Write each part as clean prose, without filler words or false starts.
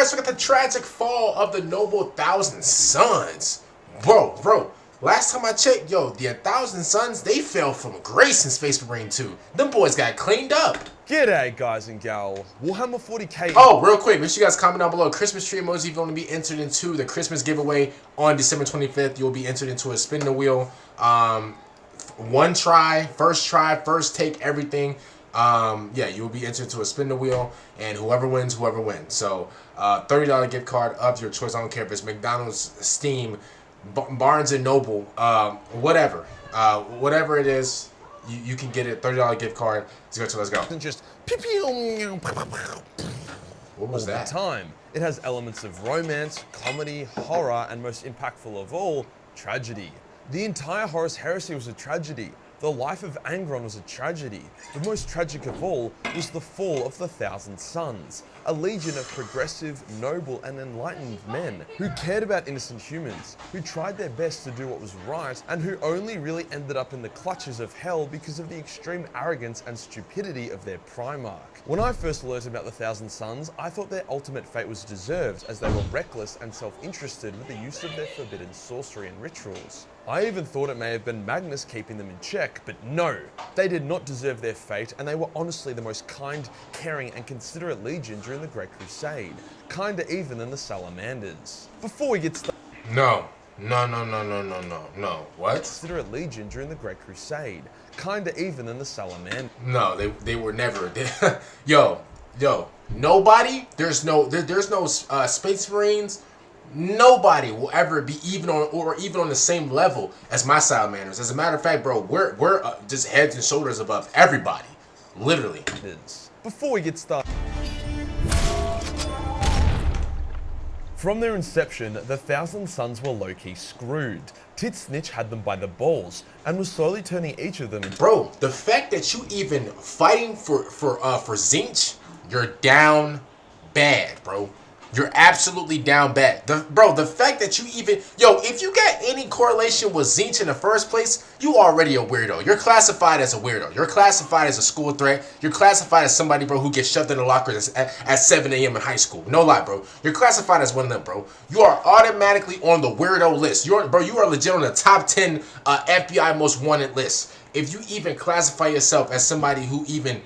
guys, look at the tragic fall of the noble Thousand Sons. Bro, last time I checked, yo, the 1,000 Sons, they fell from grace in Space Marine 2. Them boys got cleaned up. G'day guys and gal, Warhammer 40k. Oh, real quick, make sure you guys comment down below. Christmas tree emoji if you want to be entered into the Christmas giveaway on December 25th. You'll be entered into a spin the wheel. One try, first take, everything. Yeah, you'll be entered into a spin the wheel, and whoever wins. So, $30 gift card of your choice. I don't care if it's McDonald's, Steam, Barnes and Noble, whatever it is. You can get it. $30 gift card. Let's go. And just What was that? Time. It has elements of romance, comedy, horror, and most impactful of all, tragedy. The entire Horus Heresy was a tragedy. The life of Angron was a tragedy. The most tragic of all was the fall of the Thousand Sons, a legion of progressive, noble, and enlightened men who cared about innocent humans, who tried their best to do what was right, and who only really ended up in the clutches of hell because of the extreme arrogance and stupidity of their Primarch. When I first learned about the Thousand Sons, I thought their ultimate fate was deserved, as they were reckless and self-interested with the use of their forbidden sorcery and rituals. I even thought it may have been Magnus keeping them in check, but no, they did not deserve their fate, and they were honestly the most kind, caring, and considerate legion during the Great Crusade, kinda even than the Salamanders. Before we get started, No. What? Considerate legion during the Great Crusade, kinda even than the Salamanders. No, they were never. Yo, nobody. There's no Space Marines. Nobody will ever be even on the same level as my Salamanders. As a matter of fact, bro, we're just heads and shoulders above everybody, literally. Before we get started. From their inception, the Thousand Sons were low-key screwed. Tzeentch had them by the balls and was slowly turning each of them into— Bro, the fact that you even fighting for Tzeentch, you're down bad, bro. You're absolutely down bad. The fact that you even... Yo, if you got any correlation with Tzeentch in the first place, you already a weirdo. You're classified as a weirdo. You're classified as a school threat. You're classified as somebody, bro, who gets shoved in the locker at 7 a.m. in high school. No lie, bro. You're classified as one of them, bro. You are automatically on the weirdo list. You are legit on the top 10 FBI most wanted list. If you even classify yourself as somebody who even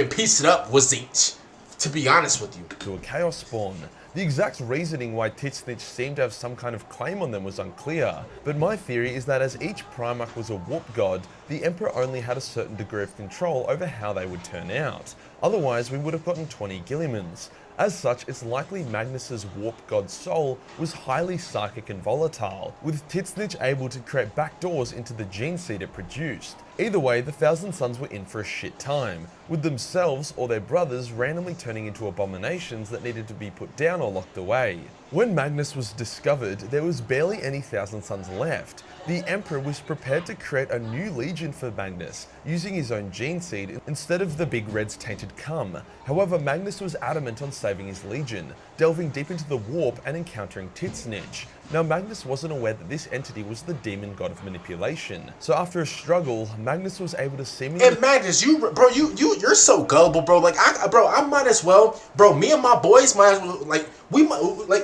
pieced it up with Tzeentch, to be honest with you. To a chaos spawn. The exact reasoning why Tzeentch seemed to have some kind of claim on them was unclear, but my theory is that as each Primarch was a warp god, the Emperor only had a certain degree of control over how they would turn out. Otherwise, we would have gotten 20 Guillimans. As such, it's likely Magnus's warp god soul was highly psychic and volatile, with Tzeentch able to create backdoors into the gene seed it produced. Either way, the Thousand Sons were in for a shit time, with themselves or their brothers randomly turning into abominations that needed to be put down or locked away. When Magnus was discovered, there was barely any Thousand Sons left. The Emperor was prepared to create a new legion for Magnus, using his own gene seed instead of the Big Red's tainted cum. However, Magnus was adamant on saving his legion, delving deep into the warp and encountering Tzeentch. Now, Magnus wasn't aware that this entity was the demon god of manipulation, so after a struggle, Magnus was able to seemingly— And Magnus, you're so gullible, bro. Like, I might as well, bro. Me and my boys might as well,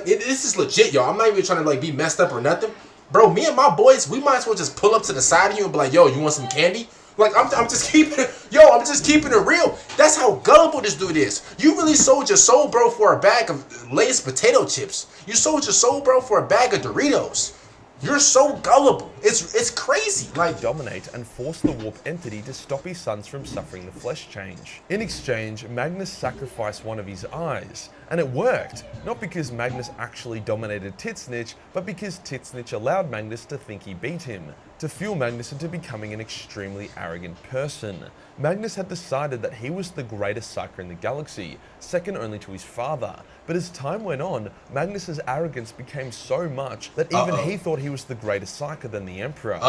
this is legit, y'all. I'm not even trying to be messed up or nothing, bro. Me and my boys, we might as well just pull up to the side of you and be like, yo, you want some candy? Like, I'm just keeping it real. That's how gullible this dude is. You really sold your soul, bro, for a bag of Lay's potato chips. You sold your soul, bro, for a bag of Doritos. You're so gullible. It's crazy. Like, dominate and force the warp entity to stop his sons from suffering the flesh change. In exchange, Magnus sacrificed one of his eyes, and it worked. Not because Magnus actually dominated Tzeentch, but because Tzeentch allowed Magnus to think he beat him, to fuel Magnus into becoming an extremely arrogant person. Magnus had decided that he was the greatest Psyker in the galaxy, second only to his father. But as time went on, Magnus's arrogance became so much that even he thought he was the greatest Psyker than the Emperor.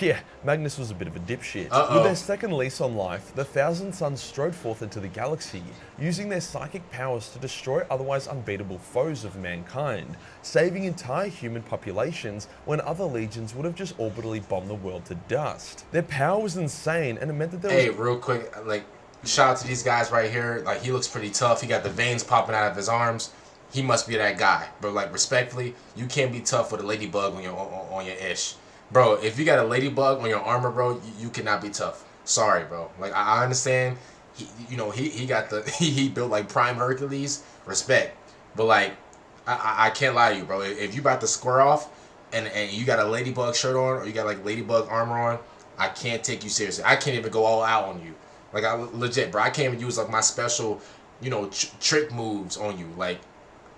Yeah, Magnus was a bit of a dipshit. With their second lease on life, the Thousand Sons strode forth into the galaxy, using their psychic powers to destroy otherwise unbeatable foes of mankind, saving entire human populations when other legions would have just orbitally bombed the world to dust. Their power was insane, and it meant that there was— Hey, real quick, shout out to these guys right here. Like, he looks pretty tough. He got the veins popping out of his arms. he must be that guy. But like respectfully, you can't be tough with a ladybug on your ish, bro. If you got a ladybug on your armor, bro, you cannot be tough. Sorry, bro. Like I understand, he got the he built like Prime Hercules, respect. But like I can't lie to you, bro. If you about to square off and you got a ladybug shirt on or you got like ladybug armor on, I can't take you seriously. I can't even go all out on you. Like I legit, bro. I can't even use like my special, trick moves on you. Like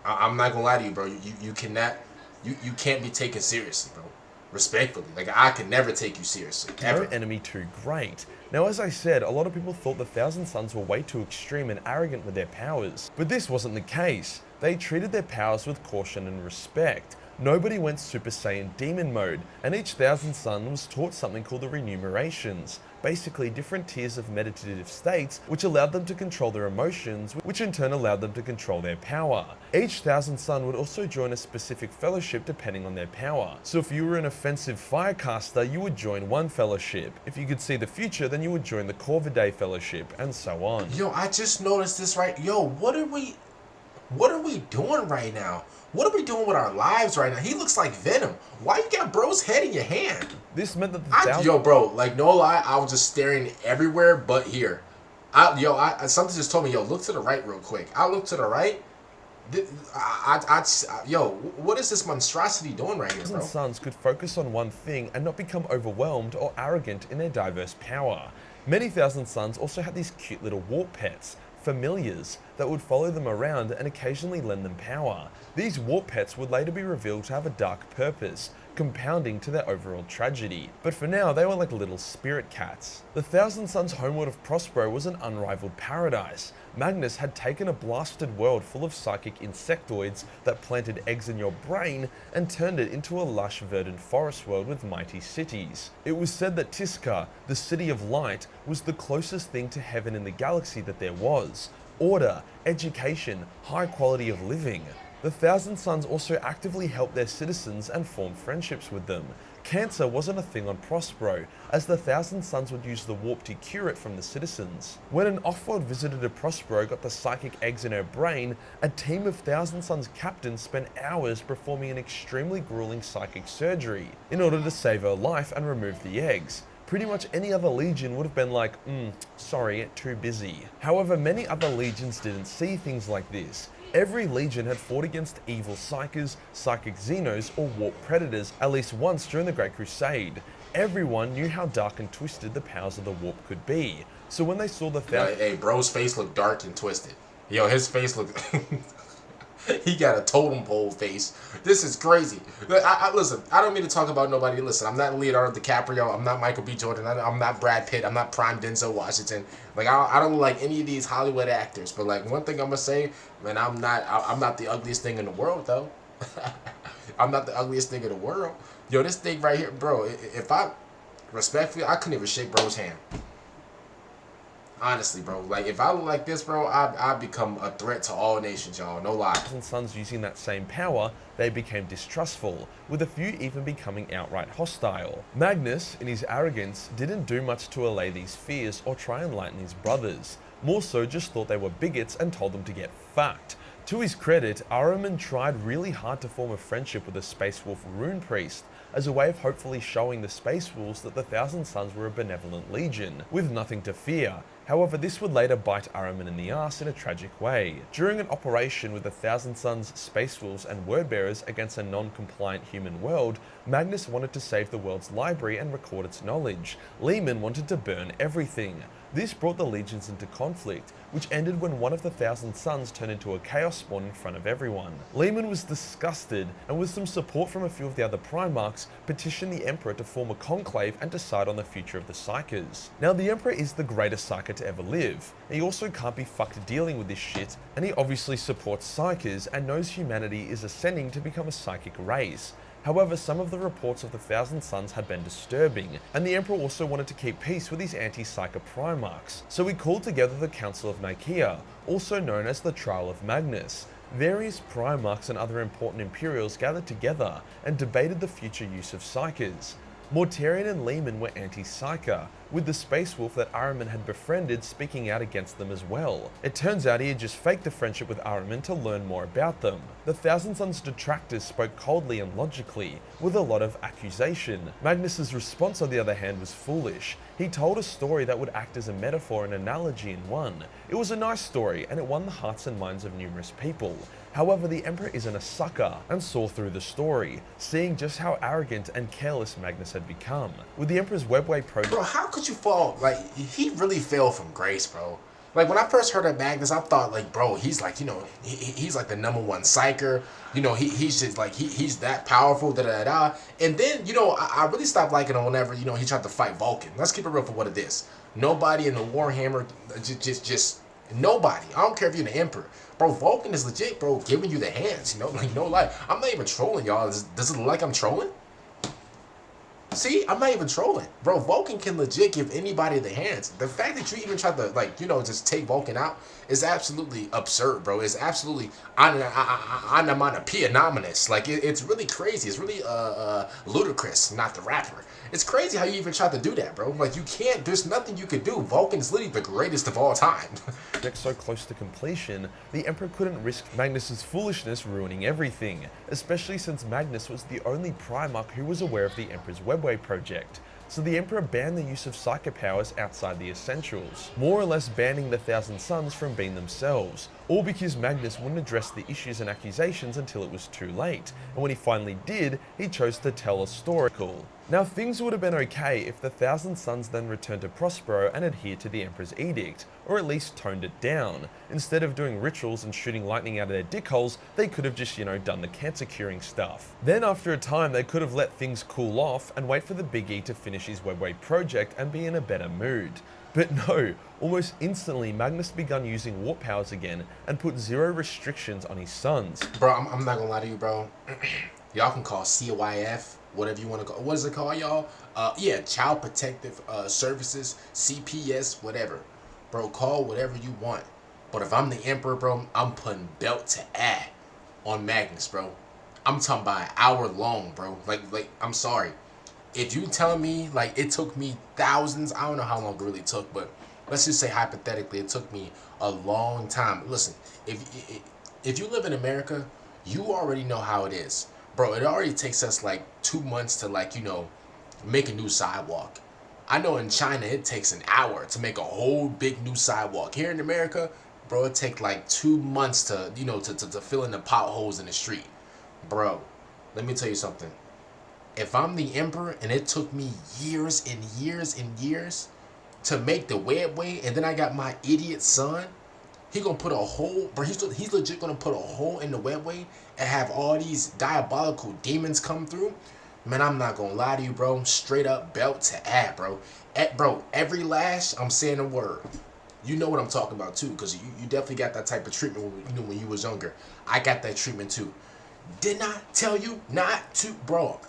I'm not gonna lie to you, bro. You cannot, you can't be taken seriously, bro. Respectfully, like I can never take you seriously. Ever. No enemy too great. Now, as I said, a lot of people thought the Thousand Sons were way too extreme and arrogant with their powers, but this wasn't the case. They treated their powers with caution and respect. Nobody went Super Saiyan Demon mode, and each Thousand Son was taught something called the Remunerations, basically different tiers of meditative states which allowed them to control their emotions, which in turn allowed them to control their power. Each Thousand Son would also join a specific fellowship depending on their power. So if you were an offensive firecaster, you would join one fellowship. If you could see the future, then you would join the Corvidae fellowship, and so on. Yo, I just noticed this right. Yo, what are we doing right now? What are we doing with our lives right now? He looks like Venom. Why you got bro's head in your hand? This meant that the Yo, bro, like no lie, I was just staring everywhere but here. Something just told me, yo, look to the right real quick. I looked to the right. Yo, what is this monstrosity doing right here, bro? Sons could focus on one thing and not become overwhelmed or arrogant in their diverse power. Many Thousand Sons also had these cute little warp pets, familiars, that would follow them around and occasionally lend them power. These warp pets would later be revealed to have a dark purpose, compounding to their overall tragedy. But for now, they were like little spirit cats. The Thousand Sons' homeworld of Prospero was an unrivaled paradise. Magnus had taken a blasted world full of psychic insectoids that planted eggs in your brain and turned it into a lush verdant forest world with mighty cities. It was said that Tisca, the City of Light, was the closest thing to heaven in the galaxy that there was. Order, education, high quality of living. The Thousand Sons also actively helped their citizens and formed friendships with them. Cancer wasn't a thing on Prospero, as the Thousand Sons would use the warp to cure it from the citizens. When an off-world visitor to Prospero got the psychic eggs in her brain, a team of Thousand Sons captains spent hours performing an extremely grueling psychic surgery in order to save her life and remove the eggs. Pretty much any other legion would have been like, sorry, too busy. However, many other legions didn't see things like this. Every legion had fought against evil Psykers, psychic Xenos, or warp predators at least once during the Great Crusade. Everyone knew how dark and twisted the powers of the warp could be. So when they saw the Hey, bro's face looked dark and twisted. Yo, his face looked... He got a totem pole face. This is crazy. Listen, I don't mean to talk about nobody. Listen, I'm not Leonardo DiCaprio. I'm not Michael B. Jordan. I'm not Brad Pitt. I'm not Prime Denzel Washington. Like, I don't like any of these Hollywood actors. But, like, one thing I'm going to say, man, I'm not the ugliest thing in the world, though. I'm not the ugliest thing in the world. Yo, this thing right here, bro, if I... Respectfully, I couldn't even shake bro's hand. Honestly, bro, like if I look like this, bro, I become a threat to all nations, y'all. No lie. Sons using that same power, they became distrustful, with a few even becoming outright hostile. Magnus, in his arrogance, didn't do much to allay these fears or try and lighten his brothers. More so just thought they were bigots and told them to get fucked. To his credit, Ahriman tried really hard to form a friendship with the Space Wolf Rune Priest, as a way of hopefully showing the Space Wolves that the Thousand Sons were a benevolent legion, with nothing to fear. However, this would later bite Ahriman in the ass in a tragic way. During an operation with the Thousand Sons, Space Wolves, and Wordbearers against a non-compliant human world, Magnus wanted to save the world's library and record its knowledge. Leman wanted to burn everything. This brought the legions into conflict, which ended when one of the Thousand Sons turned into a chaos spawn in front of everyone. Leman was disgusted, and with some support from a few of the other Primarchs, petitioned the Emperor to form a conclave and decide on the future of the Psykers. Now, the Emperor is the greatest Psyker to ever live. He also can't be fucked dealing with this shit, and he obviously supports Psykers and knows humanity is ascending to become a psychic race. However, some of the reports of the Thousand Sons had been disturbing, and the Emperor also wanted to keep peace with his anti-Psyker Primarchs, so he called together the Council of Nicaea, also known as the Trial of Magnus. Various Primarchs and other important Imperials gathered together and debated the future use of Psykers. Mortarion and Leman were anti-Psyker, with the space wolf that Ahriman had befriended speaking out against them as well. It turns out he had just faked a friendship with Ahriman to learn more about them. The Thousand Sons detractors spoke coldly and logically, with a lot of accusation. Magnus's response, on the other hand, was foolish. He told a story that would act as a metaphor and analogy in one. It was a nice story, and it won the hearts and minds of numerous people. However, the Emperor isn't a sucker, and saw through the story, seeing just how arrogant and careless Magnus had become. With the Emperor's Webway project... Bro, how could you fall? Like, he really fell from grace, bro. Like, when I first heard of Magnus, I thought, like, bro, he's like, you know, he's like the #1 Psyker. You know, he's just like, he's that powerful, da-da-da-da. And then, you know, I really stopped liking him whenever, you know, he tried to fight Vulcan. Let's keep it real for what it is. Nobody in the Warhammer, just nobody. I don't care if you're the Emperor. Bro, Vulcan is legit, bro, giving you the hands, you know, like, no lie. I'm not even trolling, y'all. Does it look like I'm trolling? See, I'm not even trolling. Bro, Vulcan can legit give anybody the hands. The fact that you even tried to, like, you know, just take Vulcan out is absolutely absurd, bro. It's absolutely onomatopoeia-nominous. Like, it's really crazy. It's really ludicrous, not the rapper. It's crazy how you even tried to do that, bro. Like, you can't, there's nothing you could do. Vulcan's literally the greatest of all time. So close to completion, the Emperor couldn't risk Magnus's foolishness ruining everything, especially since Magnus was the only Primarch who was aware of the Emperor's Webway project. So the Emperor banned the use of Psyker powers outside the Essentials, more or less banning the Thousand Sons from being themselves, all because Magnus wouldn't address the issues and accusations until it was too late, and when he finally did, he chose to tell a story. Now, things would have been okay if the Thousand Sons then returned to Prospero and adhered to the Emperor's edict, or at least toned it down. Instead of doing rituals and shooting lightning out of their dick holes, they could have just, you know, done the cancer curing stuff. Then after a time, they could have let things cool off and wait for the Big E to finish his Webway project and be in a better mood. But no, almost instantly Magnus begun using warp powers again and put 0 restrictions on his sons. Bro, I'm not gonna lie to you, bro. Y'all can call CYF, whatever you want to call. What is it called, y'all? Yeah, Child Protective Services, CPS, whatever. Bro, call whatever you want. But if I'm the Emperor, bro, I'm putting belt to ass on Magnus, bro. I'm talking about an hour long, bro. Like, I'm sorry. If you telling me, like, it took me thousands, I don't know how long it really took, but let's just say hypothetically, it took me a long time. Listen, if you live in America, you already know how it is. Bro, it already takes us like 2 months to, like, you know, make a new sidewalk. I know in China it takes an hour to make a whole big new sidewalk. Here in America, bro, it takes like 2 months to, you know, to fill in the potholes in the street. Bro, let me tell you something. If I'm the Emperor and it took me years and years and years to make the webway, and then I got my idiot son, he gonna put a hole, bro, he's legit gonna put a hole in the webway and have all these diabolical demons come through. Man, I'm not gonna lie to you, bro. Straight up belt to ass, bro. Bro, every lash, I'm saying a word. You know what I'm talking about too, because you definitely got that type of treatment when, you know, when you was younger. I got that treatment too. Did not tell you not to, bro.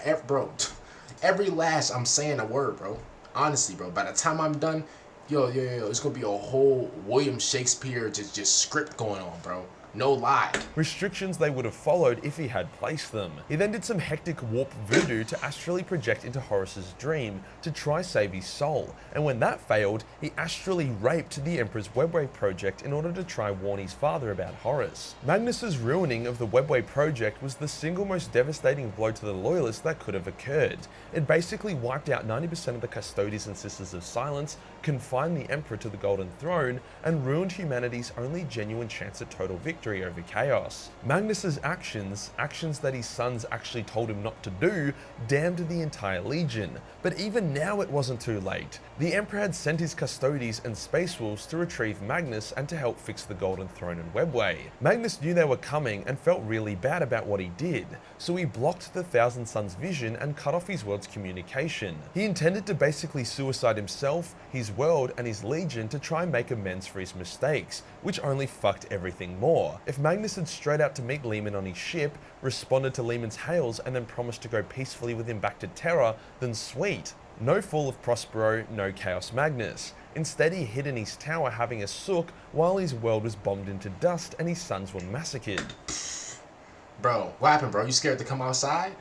Every lash, I'm saying a word, bro. Honestly, bro. By the time I'm done, yo, it's gonna be a whole William Shakespeare just script going on, bro. No lie. Restrictions they would have followed if he had placed them. He then did some hectic warp voodoo to astrally project into Horus's dream to try save his soul, and when that failed, he astrally raped the Emperor's Webway project in order to try warn his father about Horus. Magnus's ruining of the Webway project was the single most devastating blow to the Loyalists that could have occurred. It basically wiped out 90% of the Custodes and Sisters of Silence, confined the Emperor to the Golden Throne, and ruined humanity's only genuine chance at total victory over chaos. Magnus's actions that his sons actually told him not to do, damned the entire legion. But even now it wasn't too late. The Emperor had sent his Custodes and Space Wolves to retrieve Magnus and to help fix the Golden Throne and Webway. Magnus knew they were coming and felt really bad about what he did, so he blocked the Thousand Sons' vision and cut off his world's communication. He intended to basically suicide himself, his world, and his legion to try and make amends for his mistakes, which only fucked everything more. If Magnus had straight out to meet Leman on his ship, responded to Leman's hails, and then promised to go peacefully with him back to Terra, then sweet. No fall of Prospero, no Chaos Magnus. Instead, he hid in his tower having a sook while his world was bombed into dust and his sons were massacred. Bro, what happened, bro? You scared to come outside?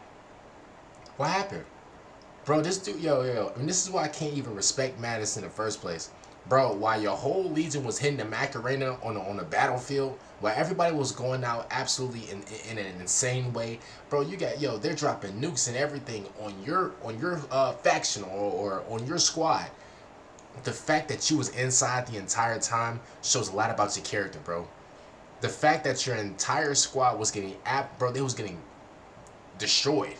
What happened? Bro, this dude, yo. And this is why I can't even respect Magnus in the first place. Bro, while your whole legion was hitting the Macarena on the battlefield, while everybody was going out absolutely in an insane way, bro, you got, they're dropping nukes and everything on your faction or on your squad. The fact that you was inside the entire time shows a lot about your character, bro. The fact that your entire squad was getting, bro, they was getting destroyed.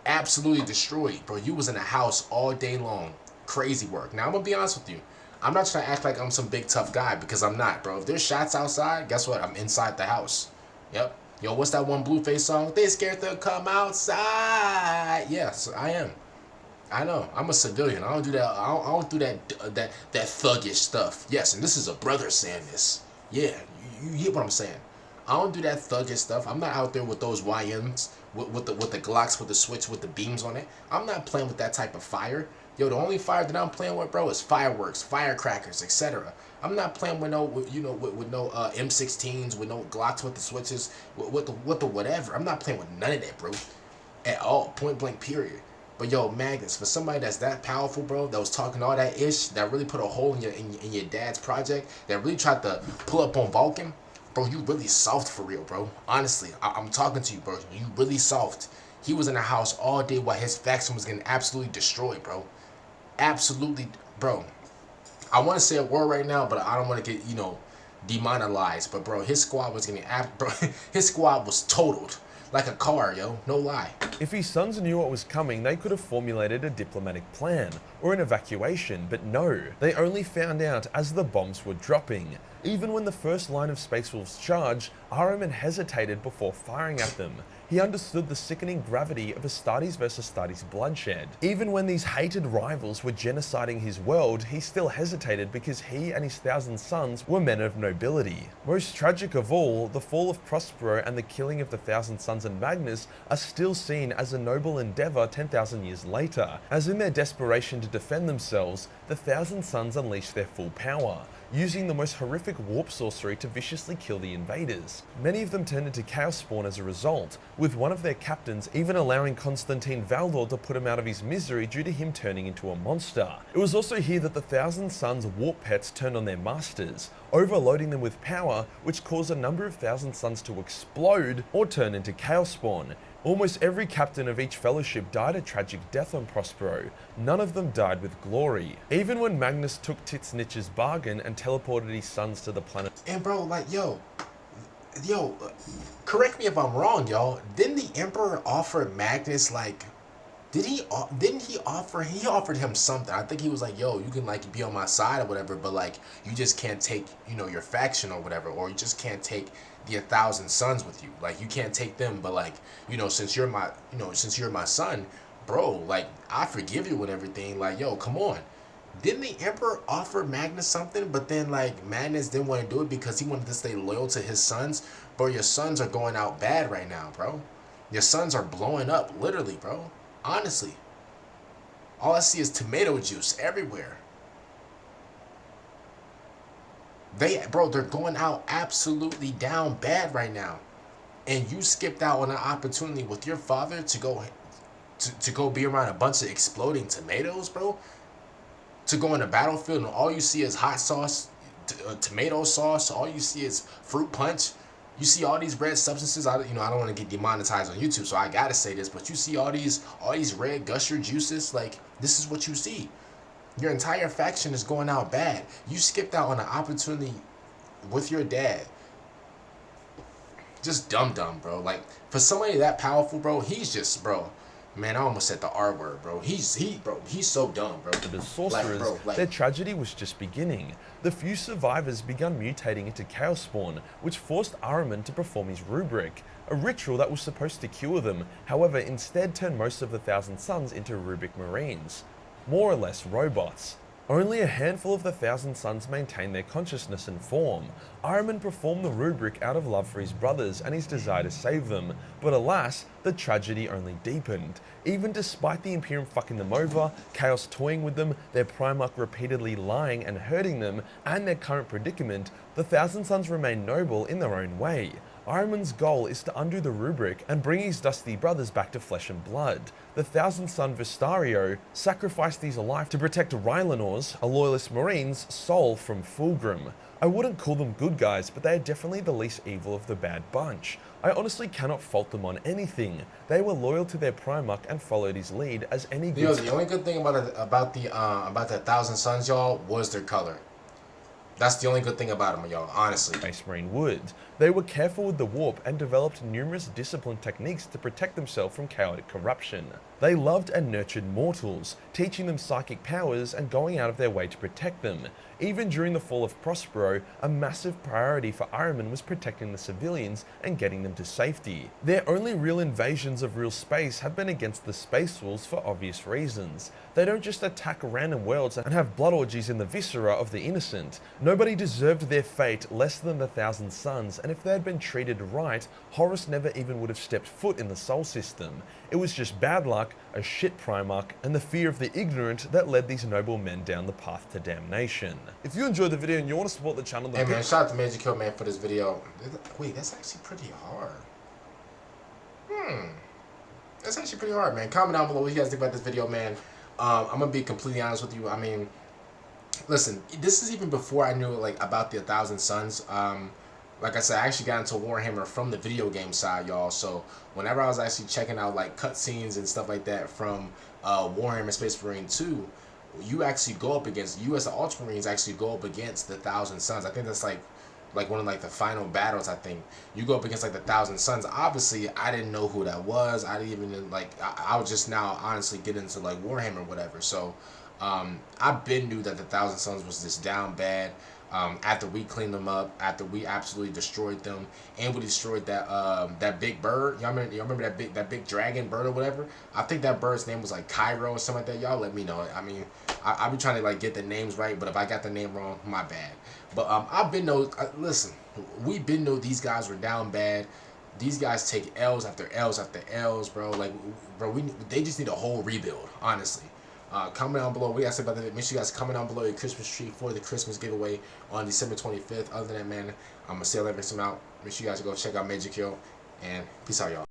Absolutely destroyed, bro. You was in a house all day long. Crazy work. Now, I'm going to be honest with you. I'm not trying to act like I'm some big tough guy because I'm not, bro. If there's shots outside, guess what? I'm inside the house. Yep. Yo, what's that one Blueface song? They scared to come outside. Yes, I am. I know. I'm a civilian. I don't do that. I don't do that thuggish stuff. Yes, and this is a brother saying this. Yeah, you get what I'm saying. I don't do that thuggish stuff. I'm not out there with those YMs with the Glocks with the switch with the beams on it. I'm not playing with that type of fire. Yo, the only fire that I'm playing with, bro, is fireworks, firecrackers, etc. I'm not playing with no, with no M16s, with no Glocks with the switches, with the whatever. I'm not playing with none of that, bro, at all. Point blank, period. But yo, Magnus, for somebody that's that powerful, bro, that was talking all that ish, that really put a hole in your dad's project, that really tried to pull up on Vulcan, bro, you really soft for real, bro. Honestly, I'm talking to you, bro. You really soft. He was in the house all day while his faction was getting absolutely destroyed, bro. Absolutely, bro. I want to say a word right now, but I don't want to get, demonetized. But bro, his squad was getting, bro, his squad was totaled like a car, yo. No lie. If his sons knew what was coming, they could have formulated a diplomatic plan or an evacuation, but no, they only found out as the bombs were dropping. Even when the first line of Space Wolves charged, Ahriman hesitated before firing at them. He understood the sickening gravity of Astartes versus Astartes bloodshed. Even when these hated rivals were genociding his world, he still hesitated because he and his 1,000 sons were men of nobility. Most tragic of all, the fall of Prospero and the killing of the 1,000 sons and Magnus are still seen as a noble endeavor 10,000 years later, as in their desperation to defend themselves, the 1,000 sons unleashed their full power, using the most horrific warp sorcery to viciously kill the invaders. Many of them turned into Chaos Spawn as a result, with one of their captains even allowing Constantine Valdor to put him out of his misery due to him turning into a monster. It was also here that the 1,000 Sons warp pets turned on their masters, overloading them with power, which caused a number of 1,000 Sons to explode or turn into Chaos Spawn. Almost every captain of each fellowship died a tragic death on Prospero. None of them died with glory. Even when Magnus took Tzeentch's bargain and teleported his sons to the planet. And bro, like, yo, correct me if I'm wrong, y'all. Didn't the Emperor offer Magnus, like, didn't he offered him something? I think he was like, yo, you can like be on my side or whatever, but like you just can't take, your faction or whatever, or you just can't take the 1,000 sons with you. Like you can't take them, but like, since you're my son, bro, like I forgive you and everything. Like, yo, come on. Didn't the Emperor offer Magnus something, but then like Magnus didn't want to do it because he wanted to stay loyal to his sons? Bro, your sons are going out bad right now, bro. Your sons are blowing up, literally, bro. Honestly, all I see is tomato juice everywhere. They're going out absolutely down bad right now. And you skipped out on an opportunity with your father to go be around a bunch of exploding tomatoes, bro. To go on the battlefield and all you see is hot sauce, tomato sauce. All you see is fruit punch. You see all these red substances. I don't want to get demonetized on YouTube, so I gotta say this. But you see all these red gusher juices. Like, this is what you see. Your entire faction is going out bad. You skipped out on an opportunity with your dad. Just dumb, bro. Like, for somebody that powerful, bro, he's just, bro. Man, I almost said the R word, bro. He's so dumb, bro. As sorcerers, their tragedy was just beginning. The few survivors began mutating into Chaos Spawn, which forced Ahriman to perform his rubric, a ritual that was supposed to cure them, however instead turned most of the 1,000 Sons into rubric marines, more or less robots. Only a handful of the 1,000 Sons maintained their consciousness and form. Ahriman performed the rubric out of love for his brothers and his desire to save them, but alas, the tragedy only deepened. Even despite the Imperium fucking them over, Chaos toying with them, their Primarch repeatedly lying and hurting them, and their current predicament, the 1,000 Sons remain noble in their own way. Ironman's goal is to undo the rubric and bring his dusty brothers back to flesh and blood. The Thousand Son Vistario sacrificed his life to protect Rylanor's, a loyalist marine's, soul from Fulgrim. I wouldn't call them good guys, but they are definitely the least evil of the bad bunch. I honestly cannot fault them on anything. They were loyal to their Primarch and followed his lead as any good... Yo, the only good thing about the Thousand Sons, y'all, was their color. That's the only good thing about them, y'all, honestly. Space Marine would. They were careful with the warp and developed numerous disciplined techniques to protect themselves from chaotic corruption. They loved and nurtured mortals, teaching them psychic powers and going out of their way to protect them. Even during the fall of Prospero, a massive priority for Ironman was protecting the civilians and getting them to safety. Their only real invasions of real space have been against the Space Wolves for obvious reasons. They don't just attack random worlds and have blood orgies in the viscera of the innocent. Nobody deserved their fate less than the Thousand Sons, and if they had been treated right, Horus never even would have stepped foot in the Sol system. It was just bad luck, a shit Primarch, and the fear of the ignorant that led these noble men down the path to damnation. If you enjoyed the video and you want to support the channel, then... Hey man, shout out to Majorkill, man, for this video. Wait, that's actually pretty hard. That's actually pretty hard, man. Comment down below what you guys think about this video, man. I'm gonna be completely honest with you. I mean, listen, this is even before I knew like about the Thousand Sons. Like I said, I actually got into Warhammer from the video game side, y'all. So whenever I was actually checking out like cutscenes and stuff like that from Warhammer Space Marine 2, you actually go up against, you as the Ultramarines actually go up against the Thousand Sons. I think that's like one of like the final battles. I think you go up against like the Thousand Sons. Obviously I didn't know who that was. I didn't even like, I was just now honestly get into like Warhammer or whatever. So I been knew that the Thousand Sons was just down bad. After we cleaned them up, after we absolutely destroyed them, and we destroyed that that big bird. Y'all remember that big dragon bird or whatever? I think that bird's name was like Cairo or something like that. Y'all let me know. I mean, I be trying to like get the names right, but if I got the name wrong, my bad. But I've been know. Listen, we been know these guys were down bad. These guys take L's after L's after L's, bro. Like, bro, they just need a whole rebuild, honestly. Comment down below what you guys say about that. Make sure you guys comment down below your Christmas tree for the Christmas giveaway on December 25th. Other than that, man, I'm going to see you later. Out. Make sure you guys go check out Majorkill. And peace out, y'all.